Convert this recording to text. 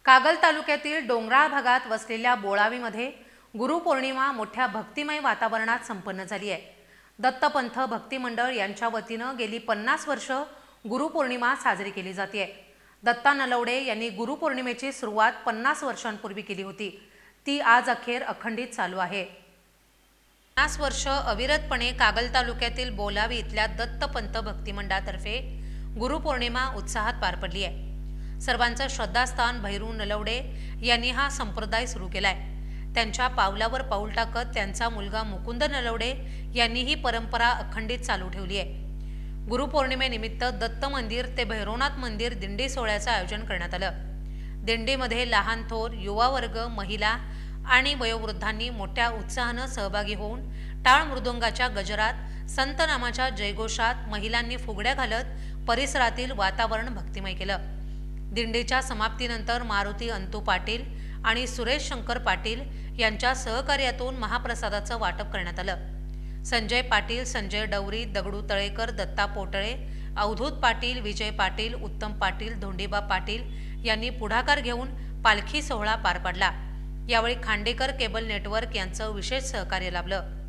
कागल तालुक्यातील डोंगराळ भागात वसलेल्या बोळावीमध्ये गुरुपौर्णिमा मोठ्या भक्तिमय वातावरणात संपन्न झाली आहे। दत्तपंथ भक्ती मंडळ यांच्या वतीनं गेली 50 वर्ष गुरुपौर्णिमा साजरी केली जाते। दत्ता नलवडे यांनी गुरुपौर्णिमेची सुरुवात 50 वर्षांपूर्वी केली होती, ती आज अखेर अखंडित चालू आहे। 50 वर्ष अविरतपणे कागल तालुक्यातील बोलावी इथल्या दत्तपंथ भक्ती मंडळातर्फे गुरुपौर्णिमा उत्साहात पार पडली आहे। सर्वांचं श्रद्धास्थान भैरू नलवडे यांनी हा संप्रदाय सुरू केलाय। त्यांच्या पावलावर पाऊल टाकत त्यांचा मुलगा मुकुंद नलवडे यांनी ही परंपरा अखंडित चालू ठेवली आहे। गुरुपौर्णिमेनिमित्त दत्त मंदिर ते भैरवनाथ मंदिर दिंडी सोहळ्याचं आयोजन करण्यात आलं। दिंडीमध्ये लहान थोर, युवा वर्ग, महिला आणि वयोवृद्धांनी मोठ्या उत्साहानं सहभागी होऊन टाळ मृदुंगाच्या गजरात, संत नामाच्या जयघोषात महिलांनी फुगड्या घालत परिसरातील वातावरण भक्तिमय केलं। दिंडीच्या समाप्तीनंतर मारुती अंतू पाटील आणि सुरेश शंकर पाटील यांच्या सहकार्यातून महाप्रसादाचं वाटप करण्यात आलं। संजय पाटील, संजय डवरी, दगडू तळेकर, दत्ता पोटळे, अवधूत पाटील, विजय पाटील, उत्तम पाटील, धोंडीबा पाटील यांनी पुढाकार घेऊन पालखी सोहळा पार पाडला। यावेळी खांडेकर केबल नेटवर्क यांचं विशेष सहकार्य लाभलं।